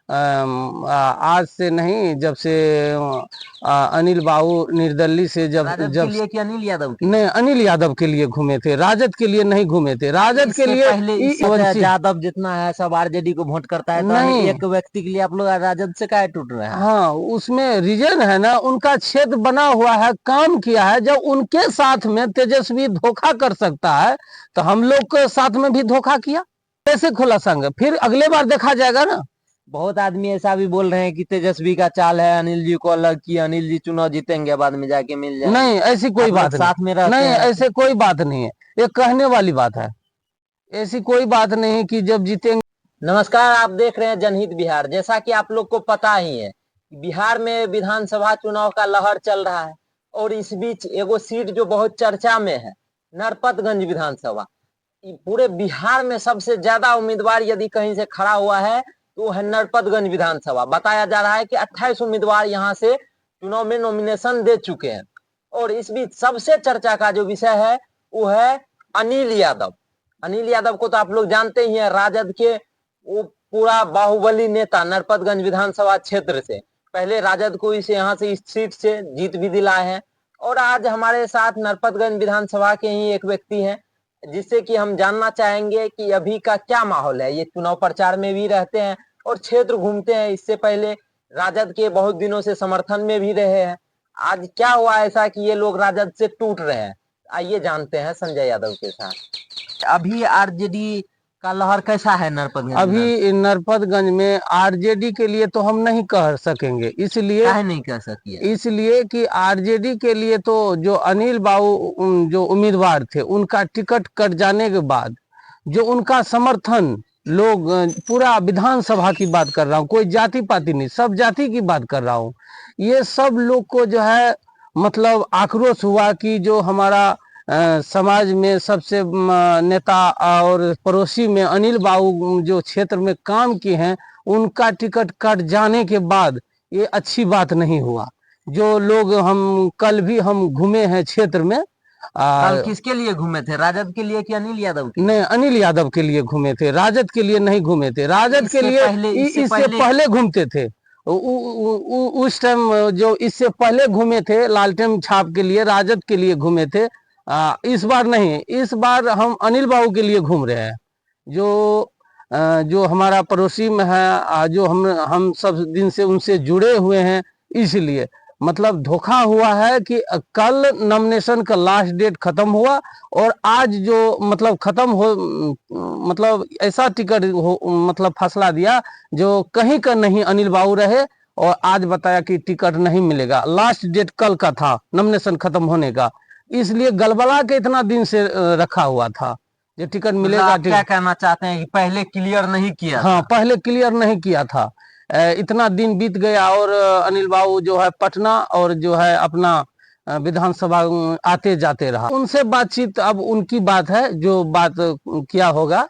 आज से नहीं, जब से अनिल बाबू निर्दलीय से जब राजद जब के लिए कि अनिल यादव के नहीं, अनिल यादव के लिए घूमे थे, राजद के लिए नहीं घूमे थे। राजद के इससे लिए पहले यादव जितना है सब आरजेडी को वोट करता है, तो नहीं, एक व्यक्ति के लिए आप लोग राजद से काहे टूट रहे हैं? हाँ, उसमें रीजन है ना, उनका क्षेत्र बना हुआ है, काम किया है। जब उनके साथ में तेजस्वी धोखा कर सकता है तो हम लोग के साथ में भी धोखा किया, कैसे खुला संग? फिर अगले बार देखा जाएगा ना। बहुत आदमी ऐसा भी बोल रहे हैं कि तेजस्वी का चाल है अनिल जी को अलग किया, अनिल जी चुनाव जीतेंगे बाद में जाके मिल जाएंगे। नहीं, ऐसी कोई आप लोग बात नहीं। साथ में रहते नहीं, हैं तो ऐसे कोई बात नहीं है, ये कहने वाली बात है। ऐसी कोई बात नहीं कि जब जीतेंगे। नमस्कार, आप देख रहे हैं जनहित बिहार। जैसा कि आप लोग को पता ही है, बिहार में विधानसभा चुनाव का लहर चल रहा है और इस बीच एगो सीट जो बहुत चर्चा में है, नरपतगंज विधानसभा। पूरे बिहार में सबसे ज्यादा उम्मीदवार यदि कहीं से खड़ा हुआ है तो वो है नरपतगंज विधानसभा। बताया जा रहा है कि 28 उम्मीदवार यहाँ से चुनाव में नॉमिनेशन दे चुके हैं और इस बीच सबसे चर्चा का जो विषय है वो है अनिल यादव। अनिल यादव को तो आप लोग जानते ही हैं, राजद के वो पूरा बाहुबली नेता, नरपतगंज विधानसभा क्षेत्र से पहले राजद को इस यहाँ से इस सीट से जीत भी दिलाए हैं। और आज हमारे साथ नरपतगंज विधानसभा के ही एक व्यक्ति हैं जिससे कि हम जानना चाहेंगे कि अभी का क्या माहौल है। ये चुनाव प्रचार में भी रहते हैं और क्षेत्र घूमते हैं, इससे पहले राजद के बहुत दिनों से समर्थन में भी रहे हैं। आज क्या हुआ ऐसा कि ये लोग राजद से टूट रहे हैं? आइए जानते हैं संजय यादव के साथ। अभी आरजेडी का लहर कैसा है नरपतगंज? अभी नरपतगंज में आरजेडी के लिए तो हम नहीं कह सकेंगे, इसलिए काहे नहीं कह सकिए? इसलिए कि आरजेडी के लिए तो जो अनिल बाबू जो उम्मीदवार थे, उनका टिकट कट जाने के बाद जो उनका समर्थन लोग, पूरा विधानसभा की बात कर रहा हूँ, कोई जाति पाति नहीं, सब जाति की बात कर रहा हूँ, ये सब लोग को जो है मतलब आक्रोश हुआ कि जो हमारा समाज में सबसे नेता और पड़ोसी में अनिल बाबू जो क्षेत्र में काम किए हैं, उनका टिकट कट जाने के बाद ये अच्छी बात नहीं हुआ। जो लोग हम कल भी हम घूमे हैं क्षेत्र में। कल किसके लिए घूमे थे, राजद के लिए कि अनिल यादव के? नहीं, अनिल यादव के लिए घूमे थे, राजद के लिए नहीं घूमे थे। राजद के लिए इससे पहले घूमते थे। उस टाइम जो इससे पहले घूमे थे लालटेन छाप के लिए, राजद के लिए घूमे थे। इस बार नहीं, इस बार हम अनिल बाबू के लिए घूम रहे हैं, जो जो हमारा पड़ोसी में है, जो हम सब दिन से उनसे जुड़े हुए हैं। इसलिए मतलब धोखा हुआ है कि कल नॉमिनेशन का लास्ट डेट खत्म हुआ और आज जो मतलब खत्म हो, मतलब ऐसा टिकट हो, मतलब फैसला दिया जो कहीं का नहीं अनिल बाबू रहे, और आज बताया कि टिकट नहीं मिलेगा। लास्ट डेट कल का था नॉमिनेशन खत्म होने का, इसलिए गलबला के इतना दिन से रखा हुआ था जो टिकट मिलेगा। आप क्या कहना चाहते हैं कि पहले क्लियर नहीं किया? हाँ, पहले क्लियर नहीं किया था। इतना दिन बीत गया और अनिल बाबू जो है पटना और जो है अपना विधानसभा आते जाते रहा। उनसे बातचीत अब उनकी बात है, जो बात किया होगा,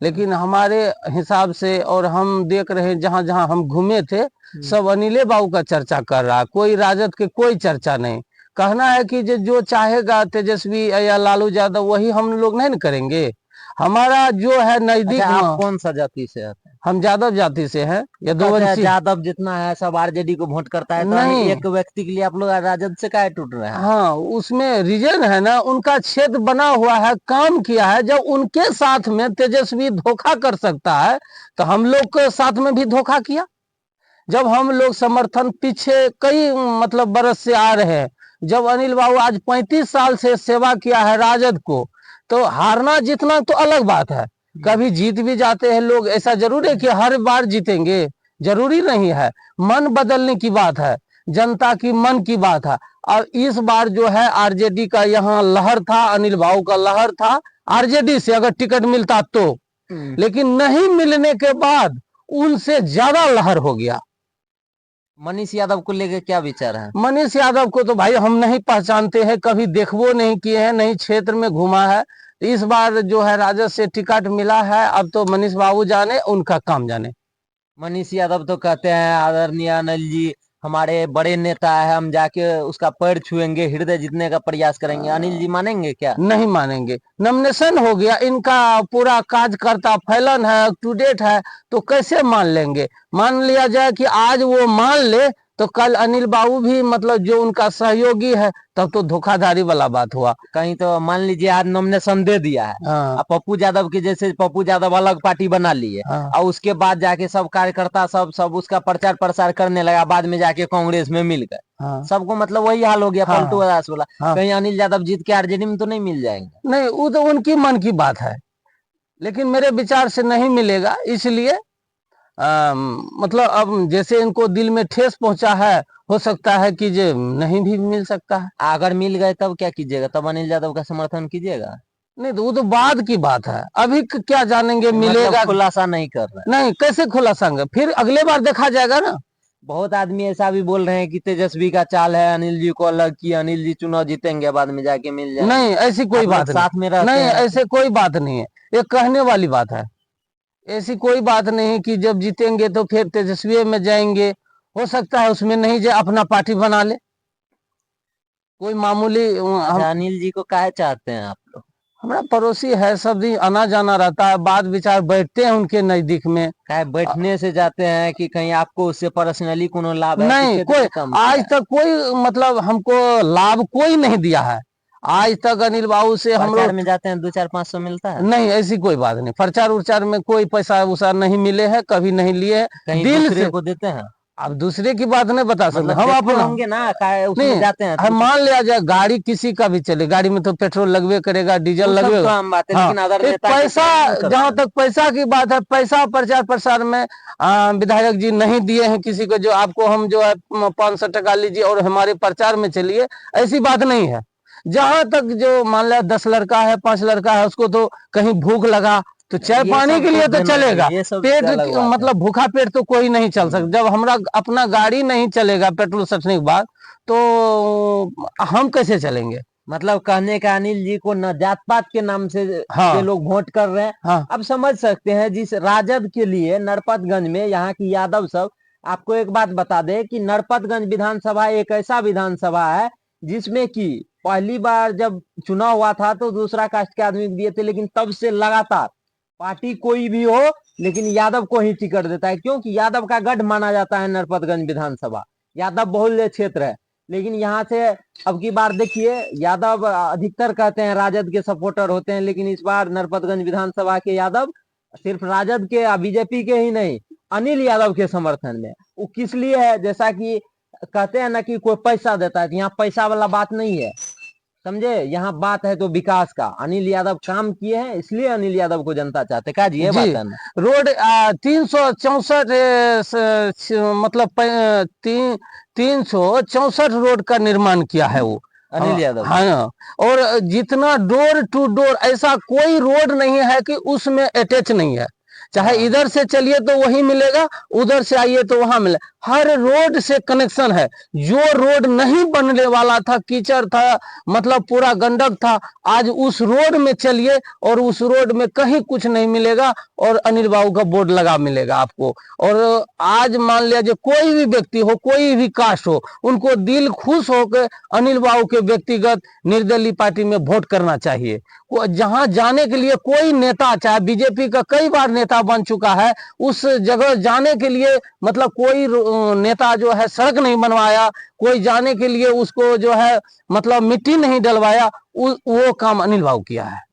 लेकिन हमारे हिसाब से और हम देख रहे हैं जहां जहां हम घूमे थे, सब अनिले बाबू का चर्चा कर रहा है, कोई राजद के कोई चर्चा नहीं। कहना है कि जो चाहेगा तेजस्वी या लालू यादव वही हम लोग नहीं करेंगे। हमारा जो है नजदीक। अच्छा, आप कौन सा जाति से आते हैं? हम यादव जाति से हैं, यदुवंशी। यादव जितना है सब आरजेडी को वोट करता है, तो नहीं, एक व्यक्ति के लिए आप लोग राजद से काहे टूट रहे हैं? हाँ, उसमें रीजन है ना, उनका क्षेत्र बना हुआ है, काम किया है। जब उनके साथ में तेजस्वी धोखा कर सकता है तो हम लोग के साथ में भी धोखा किया। जब हम लोग समर्थन पीछे कई मतलब बरस से आ रहे हैं, जब अनिल बाबू आज 35 साल से सेवा किया है राजद को, तो हारना जीतना तो अलग बात है, कभी जीत भी जाते हैं लोग। ऐसा जरूर है कि हर बार जीतेंगे, जरूरी नहीं है। मन बदलने की बात है, जनता की मन की बात है। और इस बार जो है आरजेडी का यहाँ लहर था, अनिल बाबू का लहर था आरजेडी से अगर टिकट मिलता तो, लेकिन नहीं मिलने के बाद उनसे ज्यादा लहर हो गया। मनीष यादव को लेकर क्या विचार है? मनीष यादव को तो भाई हम नहीं पहचानते हैं, कभी देखबो नहीं किए हैं, नहीं क्षेत्र में घुमा है। इस बार जो है राजद से टिकट मिला है, अब तो मनीष बाबू जाने, उनका काम जाने। मनीष यादव तो कहते हैं आदरणीय अनिल जी हमारे बड़े नेता है, हम जाके उसका पैर छुएंगे, हृदय जीतने का प्रयास करेंगे, अनिल जी मानेंगे क्या? नहीं मानेंगे। नॉमिनेशन हो गया, इनका पूरा कार्यकर्ता फैलन है, अप टू डेट है, तो कैसे मान लेंगे? मान लिया जाए कि आज वो मान ले तो कल अनिल बाबू भी मतलब जो उनका सहयोगी है, तब तो धोखाधड़ी वाला बात हुआ। कहीं तो मान लीजिए आज नॉमिनेशन दे दिया है, हाँ अब पप्पू यादव के जैसे पप्पू यादव अलग पार्टी बना लिए, हाँ और उसके बाद जाके सब कार्यकर्ता सब सब उसका प्रचार प्रसार करने लगा, बाद में जाके कांग्रेस में मिल गए। हाँ सबको मतलब वही हाल हो गया, हाँ पलटू दास वाला। हाँ। कहीं अनिल यादव जीत के आरजेडी में तो नहीं मिल जाएंगे? नहीं, वो तो उनकी मन की बात है, लेकिन मेरे विचार से नहीं मिलेगा। इसलिए मतलब अब जैसे इनको दिल में ठेस पहुंचा है, हो सकता है कि जो नहीं भी मिल सकता है। अगर मिल गए तब क्या कीजिएगा? तब अनिल यादव का समर्थन कीजिएगा? नहीं तो वो तो बाद की बात है, अभी क्या जानेंगे मिलेगा। मतलब खुलासा नहीं कर रहे? नहीं, कैसे खुलासांगे? फिर अगले बार देखा जाएगा ना। बहुत आदमी ऐसा भी बोल रहे हैं कि तेजस्वी का चाल है अनिल जी को अलग किया, अनिल जी चुनाव जीतेंगे बाद में जाके मिल जाए। नहीं, ऐसी कोई आप लोग बात साथ में नहीं। रहते नहीं, हैं। ऐसे कोई बात नहीं है, ये कहने वाली बात है। ऐसी कोई बात नहीं कि जब जीतेंगे तो फिर तेजस्वी में जाएंगे। हो सकता है उसमें नहीं जाए, अपना पार्टी बना ले, कोई मामूली हम अच्छा, अनिल जी को काहे चाहते हैं आप लोग? हमारा पड़ोसी है, सब दिन आना जाना रहता है, बात विचार बैठते हैं उनके नजदीक में। काहे बैठने से जाते हैं कि कहीं आपको उससे पर्सनली कोनो लाभ है कि नहीं, क्षेत्र कोई में काम किया आज है? तक कोई मतलब हमको लाभ कोई नहीं दिया है आज तक अनिल बाबू से हम प्रचार लोग। में जाते हैं 200-500 मिलता है? नहीं, ऐसी कोई बात नहीं, प्रचार उचार में कोई पैसा वैसा नहीं मिले हैं, कभी नहीं लिए हैं कहीं दिल दूसरे से। को देते हैं? अब दूसरे की बात नहीं बता सकते मतलब हम देते अपना। होंगे ना, काहे उसमें नहीं, जाते हैं तो हम मान लिया जाए गाड़ी किसी का भी चले, गाड़ी में तो पेट्रोल लगवे करेगा, डीजल वो सब तो लगेगा। आम बात है, हाँ, लेकिन अदर ये नेता के पैसा, साथ नहीं करते जहां हैं। तक पैसा की बात है, पैसा प्रचार प्रसार में विधायक जी नहीं दिए हैं किसी को, जो आपको हम जो है 500 टका लीजिए और हमारे प्रचार में चलिए, ऐसी बात नहीं है। जहां तक जो मान लिया 10 लड़का है, 5 लड़का है, उसको तो कहीं भूख लगा तो चाय ये पानी सब के तो लिए तो देना चलेगा, चाहिए, ये सब पेट अलग बात है। मतलब भूखा पेट तो कोई नहीं चल सकता। जब हमारा अपना गाड़ी नहीं चलेगा पेट्रोल सटने के बाद, तो हम कैसे चलेंगे? मतलब कहने का अनिल जी को न जात पात के नाम से ये हाँ लोग वोट कर रहे हैं। हाँ अब समझ सकते हैं जिस राजद के लिए नरपतगंज में यहाँ की यादव सब। आपको एक बात बता दे कि नरपतगंज विधानसभा एक ऐसा विधानसभा है जिसमें कि पहली बार जब चुनाव हुआ था तो दूसरा कास्ट के आदमी दिए थे, लेकिन तब से लगातार पार्टी कोई भी हो लेकिन यादव को ही टिकट देता है, क्योंकि यादव का गढ़ माना जाता है नरपतगंज विधानसभा। यादव बहुल्य क्षेत्र है, लेकिन यहाँ से अब की बार देखिए यादव अधिकतर कहते हैं राजद के सपोर्टर होते हैं, लेकिन इस बार नरपतगंज विधानसभा के यादव सिर्फ राजद के बीजेपी के ही नहीं, अनिल यादव के समर्थन में। वो किस लिए है? जैसा कि कहते हैं ना कि कोई पैसा देता है, तो यहाँ पैसा वाला बात नहीं है, समझे? यहाँ बात है तो विकास का। अनिल यादव काम किए हैं इसलिए अनिल यादव को जनता चाहते। का जी ये जी। बात है ना? रोड 364 मतलब 364 रोड का निर्माण किया है वो। अनिल यादव ने। हाँ, और जितना डोर टू डोर, ऐसा कोई रोड नहीं है कि उसमें अटैच नहीं है। चाहे हाँ। इधर से चलिए तो वही मिलेगा, उधर से आइए तो वहां मिले, हर रोड से कनेक्शन है। जो रोड नहीं बनने वाला था, कीचड़ था, मतलब पूरा गंडक था, आज उस रोड में चलिए और उस रोड में कहीं कुछ नहीं मिलेगा, और अनिल बाबू का बोर्ड लगा मिलेगा आपको। और आज मान लिया जो कोई भी व्यक्ति हो, कोई भी कास्ट हो, उनको दिल खुश होकर अनिल बाबू के व्यक्तिगत निर्दलीय पार्टी में वोट करना चाहिए। जहां जाने के लिए कोई नेता, चाहे बीजेपी का कई बार नेता बन चुका है, उस जगह जाने के लिए मतलब कोई नेता जो है सड़क नहीं बनवाया, कोई जाने के लिए उसको जो है मतलब मिट्टी नहीं डलवाया, वो काम अनिल बाबू किया है।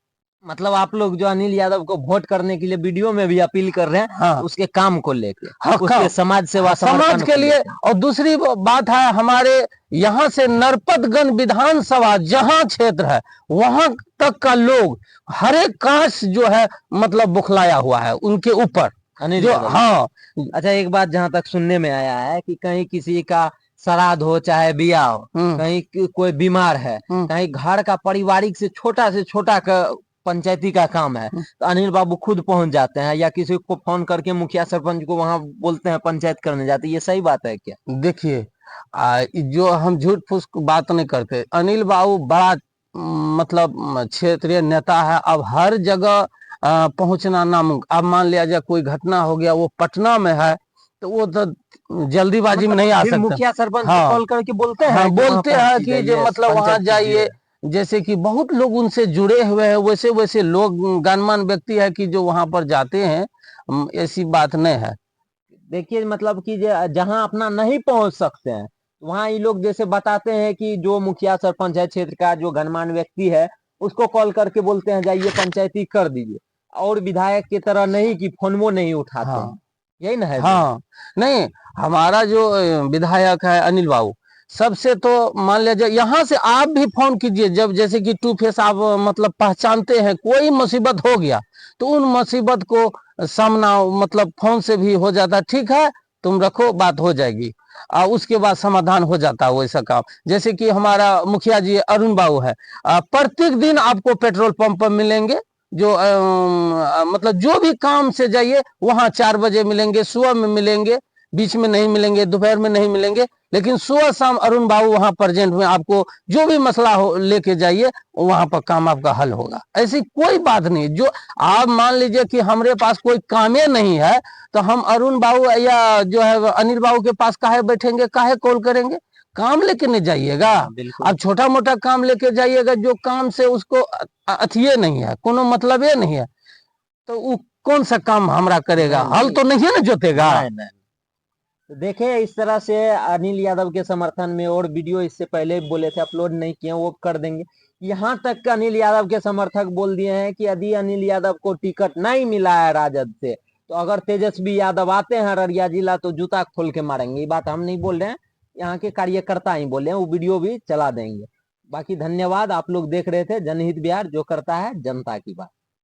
मतलब आप लोग जो अनिल यादव को वोट करने के लिए वीडियो में भी अपील कर रहे हैं, हाँ उसके काम को लेके, हाँ, उसके समाज सेवा समाज समर्पण के को लिए। लेके। और दूसरी बात है, हमारे यहाँ से नरपतगंज विधानसभा जहाँ क्षेत्र है, वहां तक का लोग हर एक कास्ट जो है मतलब बुखलाया हुआ है उनके ऊपर अनिल जो। यादव। हाँ अच्छा, एक बात जहां तक सुनने में आया है कि कहीं किसी का श्राद्ध हो चाहे बियाह हो, कहीं कोई बीमार है, कहीं घर का पारिवारिक से छोटा का पंचायती का काम है, तो अनिल बाबू खुद पहुंच जाते हैं या किसी को फोन करके मुखिया सरपंच को वहां बोलते हैं, पंचायत करने जाते हैं। ये सही बात है क्या? देखिए, जो हम झूठ फूस बात नहीं करते, अनिल बाबू बड़ा मतलब क्षेत्रीय नेता है। अब हर जगह पहुंचना नामुमकिन। अब मान लिया जाए कोई घटना हो गया, वो पटना में है, तो वो तो जल्दीबाजी में नहीं आ फिर सकता। मुखिया सरपंच हाँ। कॉल करके बोलते हैं हाँ कि वहाँ बोलते हैं पंचायत कि जो जाइए, मतलब वहां पंचायत जाइए, कीजिए। जैसे कि बहुत लोग उनसे जुड़े हुए हैं, वैसे वैसे लोग गणमान्य व्यक्ति है कि जो वहां पर जाते हैं। ऐसी बात नहीं है। देखिए मतलब कि जहाँ अपना नहीं पहुंच सकते हैं वहां ये लोग जैसे बताते हैं कि जो मुखिया सरपंच है क्षेत्र का, जो गणमान्य व्यक्ति है, उसको कॉल करके बोलते हैं जाइए पंचायती कर दीजिए। और विधायक की तरह नहीं कि फोनवो नहीं उठाते हैं। हाँ। यही ना है जी। हाँ। नहीं, हमारा जो विधायक है अनिल बाबू, सबसे तो मान लीजिए यहाँ से आप भी फोन कीजिए, जब जैसे कि टू फेस आप मतलब पहचानते हैं, कोई मुसीबत हो गया तो उन मुसीबत को सामना मतलब फोन से भी हो जाता है, ठीक है तुम रखो, बात हो जाएगी। उसके बाद समाधान हो जाता है वैसा काम। जैसे कि हमारा मुखिया जी अरुण बाबू है, प्रत्येक दिन आपको पेट्रोल पंप पर मिलेंगे। जो मतलब जो भी काम से जाइए वहां 4 बजे मिलेंगे, सुबह में मिलेंगे, बीच में नहीं मिलेंगे, दोपहर में नहीं मिलेंगे, लेकिन सुबह शाम अरुण बाबू वहां प्रेजेंट में, आपको जो भी मसला हो लेके जाइए, वहां पर काम आपका हल होगा। ऐसी कोई बात नहीं। जो आप मान लीजिए कि हमारे पास कोई कामे नहीं है, तो हम अरुण बाबू या जो है अनिल बाबू के पास काहे बैठेंगे, काहे कॉल करेंगे? काम लेके नहीं जाइएगा। हाँ बिल्कुल। आप छोटा मोटा काम लेके जाइएगा, जो काम से उसको अथिये नहीं है, कोनो मतलब ये नहीं है, तो वो कौन सा काम हमरा करेगा? नहीं हल नहीं तो नहीं है ना जोतेगा। नहीं नहीं। तो देखे इस तरह से अनिल यादव के समर्थन में और वीडियो इससे पहले बोले थे, अपलोड नहीं किए, वो कर देंगे। यहाँ तक कि अनिल यादव के समर्थक बोल दिए हैं कि यदि अनिल यादव को टिकट नहीं मिला है राजद से, तो अगर तेजस्वी यादव आते हैं अररिया जिला तो जूता खोल के मारेंगे। ये बात हम नहीं बोल रहे हैं, यहाँ के कार्यकर्ता ही बोले हैं, वो वीडियो भी चला देंगे। बाकी धन्यवाद। आप लोग देख रहे थे जनहित बिहार, जो करता है जनता की बात।